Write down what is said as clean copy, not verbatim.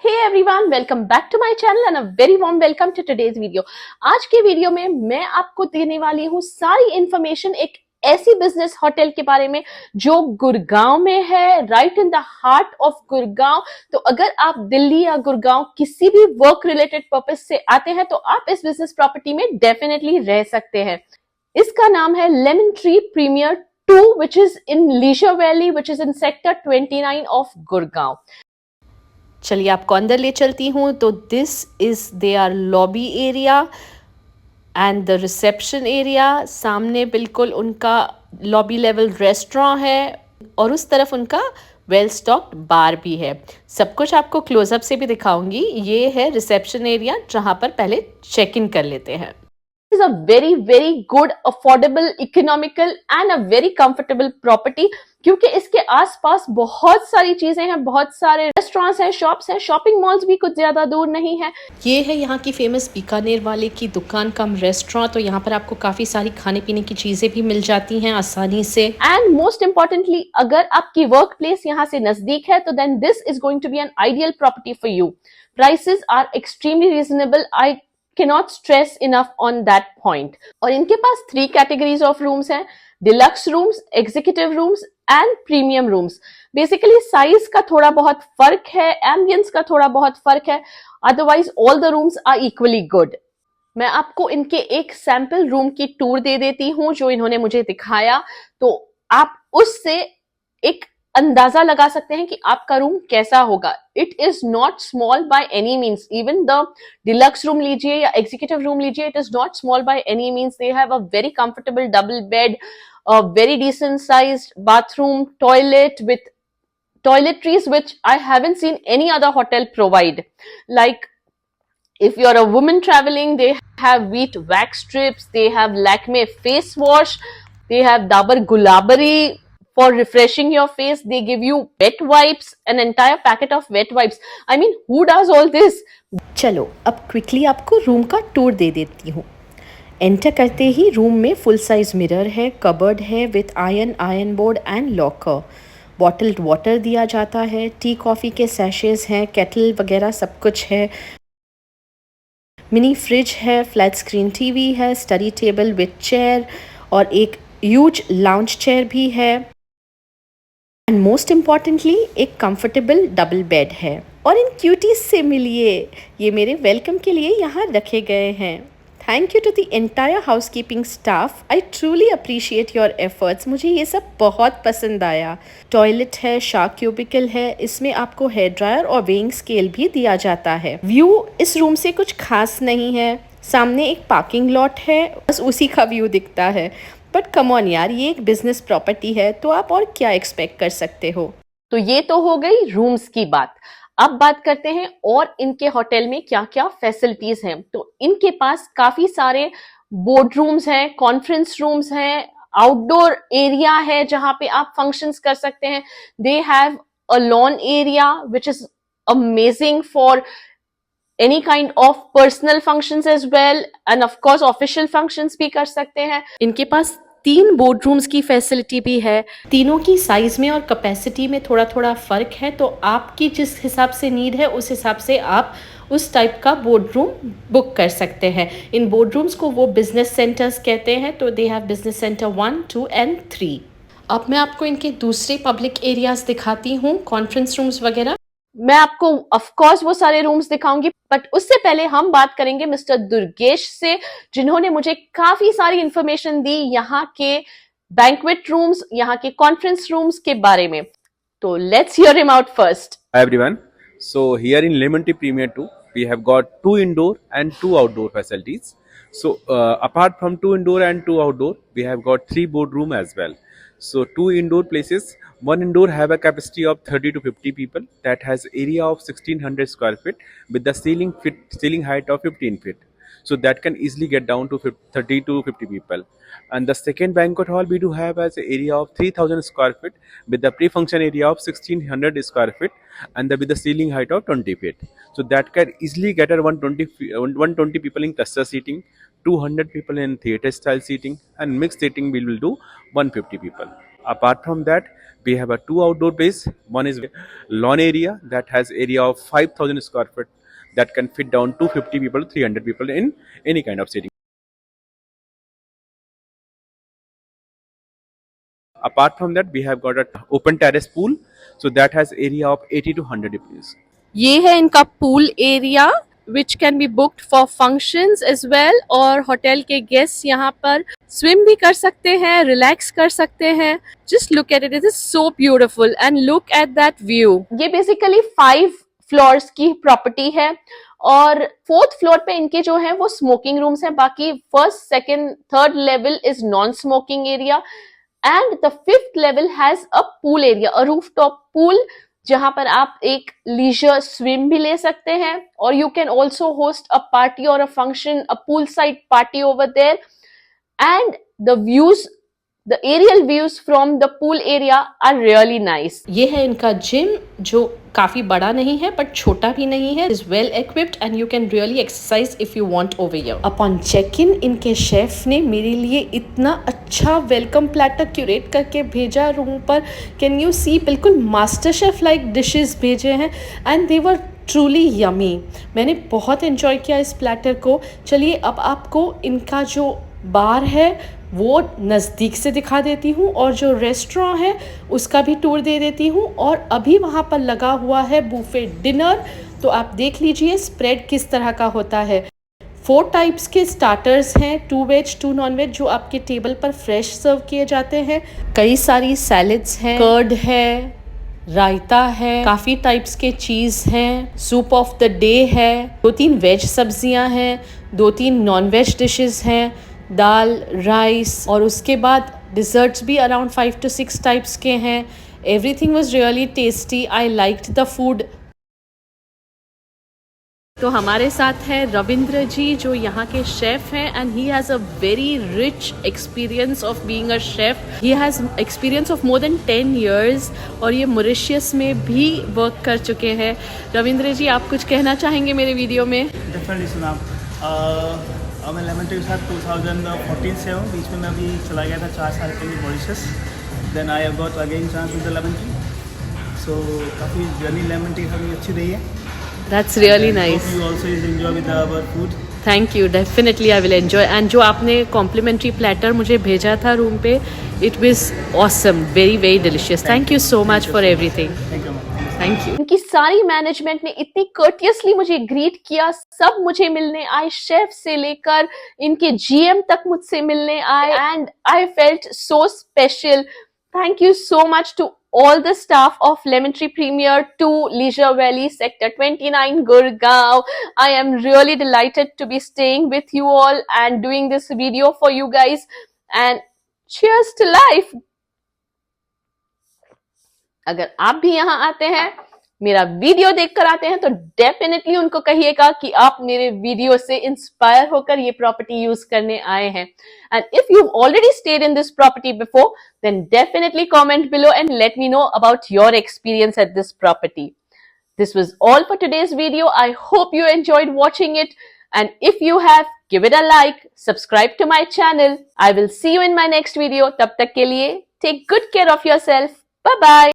Hey everyone, welcome back to my channel and a very warm welcome to today's video. आज के video में मैं आपको देने वाली हूँ सारी इंफॉर्मेशन एक ऐसी बिजनेस होटल के बारे में जो गुड़गांव में है, right in the heart of Gurgaon. तो अगर आप दिल्ली या गुड़गांव किसी भी वर्क रिलेटेड पर्पस से आते हैं तो आप इस बिजनेस प्रॉपर्टी में डेफिनेटली रह सकते हैं। इसका नाम है Lemon Tree Premier 2 which is in Leisure Valley, which is in sector 29 of Gurgaon. चलिए आपको अंदर ले चलती हूँ। तो this is their lobby area and the reception area. सामने बिल्कुल उनका लॉबी लेवल रेस्टोरेंट है और उस तरफ उनका वेल स्टॉक्ड बार भी है। सब कुछ आपको क्लोजअप से भी दिखाऊंगी। ये है रिसेप्शन एरिया जहाँ पर पहले चेक इन कर लेते हैं। is a very good, affordable, economical and a very comfortable property क्योंकि इसके आसपास बहुत सारी चीजें हैं, बहुत सारे रेस्टोरेंट्स हैं, शॉप्स हैं, शॉपिंग मॉल्स भी कुछ ज्यादा दूर नहीं है। ये है यहाँ की फेमस बीकानेर वाले की दुकान कम रेस्टोरेंट। तो यहाँ पर आपको काफी सारी खाने पीने की चीजें भी मिल जाती हैं आसानी से। एंड मोस्ट इम्पोर्टेंटली अगर आपकी वर्क प्लेस यहाँ से नजदीक है तो then this is going to be an ideal property for you. Prices are extremely reasonable. I cannot stress enough on that point। और इनके पास 3 कैटेगरीज ऑफ रूम्स हैं, deluxe rooms, executive rooms and premium rooms. Basically size का थोड़ा बहुत फर्क है, ambience का थोड़ा बहुत फर्क है, otherwise all the rooms are equally good. मैं आपको इनके एक सैंपल रूम की टूर दे देती हूँ जो इन्होंने मुझे दिखाया, तो आप उससे एक अंदाजा लगा सकते हैं कि आपका रूम कैसा होगा। It is not small by any means. Even the deluxe room लीजिए या एग्जीक्यूटिव रूम लीजिए, it is not small by any means. They have a very comfortable double bed, a very decent sized bathroom, toilet with toiletries which I haven't seen any other hotel provide. Like if you're a woman traveling, they have wheat wax strips, they have Lakme face wash, they have Dabur Gulabari for refreshing your face, they give you wet wipes, an entire packet of wet wipes. I mean, who does all this? चलो अब quickly आपको room का tour दे देती हूँ। Enter करते ही room में full size mirror है, कबर्ड है with iron board and locker. Bottled water दिया जाता है, टी कॉफ़ी के सैशेज हैं, केटल वगैरह सब कुछ है। मिनी फ्रिज है, फ्लैट स्क्रीन टीवी है, स्टडी टेबल विथ चेयर और एक ह्यूज लाउंज चेयर भी है। एंड मोस्ट इम्पॉर्टेंटली एक कंफर्टेबल डबल बेड है। और इन क्यूटीज से मिलिए, ये मेरे वेलकम के लिए यहाँ रखे गए हैं। Thank you to the entire housekeeping staff. I truly appreciate your efforts. मुझे ये सब बहुत पसंद आया। टॉयलेट है, शावर क्यूबिकल है, इसमें आपको हेयर ड्रायर और वेइंग स्केल भी दिया जाता है। व्यू इस रूम से कुछ खास नहीं है। सामने एक पार्किंग लॉट है, बस उसी का व्यू दिखता है। बट कम ऑन यार, ये एक बिजनेस प्रॉपर्टी है तो आप और क्या एक्सपेक्ट कर सकते हो। तो ये तो हो गई रूम्स की बात। अब बात करते हैं और इनके होटल में क्या क्या फैसिलिटीज हैं। तो इनके पास काफी सारे बोर्ड रूम्स हैं, कॉन्फ्रेंस रूम्स हैं, आउटडोर एरिया है जहां पे आप फंक्शंस कर सकते हैं। They have a lawn area which is amazing for any kind of personal functions as well, and of course official functions भी कर सकते हैं। इनके पास 3 बोर्ड रूम्स की फैसिलिटी भी है। तीनों की साइज में और कैपेसिटी में थोड़ा थोड़ा फर्क है, तो आपकी जिस हिसाब से नीड है उस हिसाब से आप उस टाइप का बोर्ड रूम बुक कर सकते हैं। इन बोर्ड रूम्स को वो बिजनेस सेंटर्स कहते हैं। तो they have business centre 1, 2 and 3। अब मैं आपको इनके दूसरे पब्लिक एरियाज दिखाती हूँ, कॉन्फ्रेंस रूम्स वगैरह। मैं आपको ऑफ कोर्स वो सारे रूम्स दिखाऊंगी, बट उससे पहले हम बात करेंगे मिस्टर दुर्गेश से, जिन्होंने मुझे काफी सारी इंफॉर्मेशन दी यहाँ के बैंक्वेट रूम्स, यहाँ के कॉन्फ्रेंस रूम्स के बारे में। तो let's hear him out first. Hi everyone. So here in Lemon Tree Premier 2, we have got 2 indoor and 2 outdoor facilities. So apart from 2 indoor and 2 outdoor, we have got 3 boardroom as well. So 2 indoor places. One indoor have a capacity of 30 to 50 people. That has area of 1600 square feet with the ceiling height of 15 feet. So that can easily get down to 30 to 50 people. And the second banquet hall we do have as an area of 3000 square feet with the pre-function area of 1600 square feet and with the ceiling height of 20 feet. So that can easily cater 120 people in cluster seating, 200 people in theatre style seating, and mixed seating we will do 150 people. Apart from that, we have a 2 outdoor base. One is lawn area that has area of 5,000 square foot that can fit down 250 people, 300 people in any kind of seating. Apart from that, we have got an open terrace pool, so that has area of 80 to 100 degrees. ये है इनका pool area which can be booked for functions as well, और hotel के guest यहाँ पर swim भी कर सकते हैं, रिलैक्स कर सकते हैं. Just look at it, it is so beautiful and look at that view. ये बेसिकली 5 फ्लोर्स की प्रॉपर्टी है और 4th फ्लोर पे इनके जो है वो स्मोकिंग रूम्स हैं. बाकी 1st, 2nd, 3rd level is non smoking area and the 5th level has a pool area, a rooftop pool, जहां पर आप एक लीजर स्विम भी ले सकते हैं, और you can also host a party और a function, a pool side party over there. And the views, the aerial views from the pool area are really nice. ये है इनका जिम जो काफी बड़ा नहीं है बट छोटा भी नहीं है. Is well equipped and you can really exercise if you want over here. Upon check in इनके शेफ ने मेरे लिए इतना अच्छा वेलकम प्लेटर क्यूरेट करके भेजा रूम पर. कैन यू सी, बिल्कुल मास्टर शेफ लाइक डिशेस भेजे हैं and they were truly yummy. मैंने बहुत एंजॉय किया इस प्लेटर को. चलिए अब आपको इनका जो बार है वो नज़दीक से दिखा देती हूँ और जो रेस्टोरेंट है उसका भी टूर दे देती हूँ. और अभी वहाँ पर लगा हुआ है बुफे डिनर, तो आप देख लीजिए स्प्रेड किस तरह का होता है. 4 टाइप्स के स्टार्टर्स हैं, 2 वेज 2 नॉन वेज, जो आपके टेबल पर फ्रेश सर्व किए जाते हैं. कई सारी सैलड्स हैं, कर्ड है, रायता है, काफ़ी टाइप्स के चीज़ हैं, सूप ऑफ द डे है, 2-3 वेज सब्जियां हैं, 2-3 नॉन वेज डिशेस हैं, दाल, राइस, और उसके बाद डिज़र्ट्स भी अराउंड 5 to 6 टाइप्स के हैं. Everything was really tasty. I liked the food. तो हमारे साथ है रविंद्र जी जो यहाँ के शेफ़ हैं and he has a very rich experience of being a chef. He has experience of more than 10 years और ये मॉरिशस में भी वर्क कर चुके हैं. रविंद्र जी, आप कुछ कहना चाहेंगे मेरे वीडियो में? डेफिनेटली सुना. मैं लेमन ट्री के साथ 2014 से हूँ. बीच में मैं अभी चला गया था 4 साल के लिए Mauritius. Then I have got again chance with the lemon tree. So काफ़ी जर्नी लेमन ट्री काफ़ी अच्छी रही है. That's really nice. You also enjoy with our food. Thank you, definitely I will enjoy. And जो आपने complementary platter मुझे भेजा था रूम पे, it was awesome, very very delicious. Thank you so much for everything. Thank you. Thank you. इनकी सारी management ने इतनी कर्टियसली मुझे ग्रीट किया. सब मुझे मिलने आए, शेफ से लेकर इनके जीएम तक मुझसे मिलने आए and I felt so special. Thank you so much to all the staff of Lemon Tree Premier 2 Leisure Valley Sector 29 Gurgaon. I am really delighted to be staying with you all and doing this video for you guys. And cheers to life. अगर आप भी यहाँ आते हैं, मेरा video देखकर आते हैं, तो डेफिनेटली उनको कहिएगा कि आप मेरे वीडियो से इंस्पायर होकर ये प्रॉपर्टी यूज करने आए हैं. And if you already stayed in this property before, then definitely comment below and let me know about your experience at this property. This was all for today's video. I hope you enjoyed watching it. And if you have, give it a like, subscribe to my channel. I will see you in my next video. तब तक के लिए, take good care of yourself. Bye bye.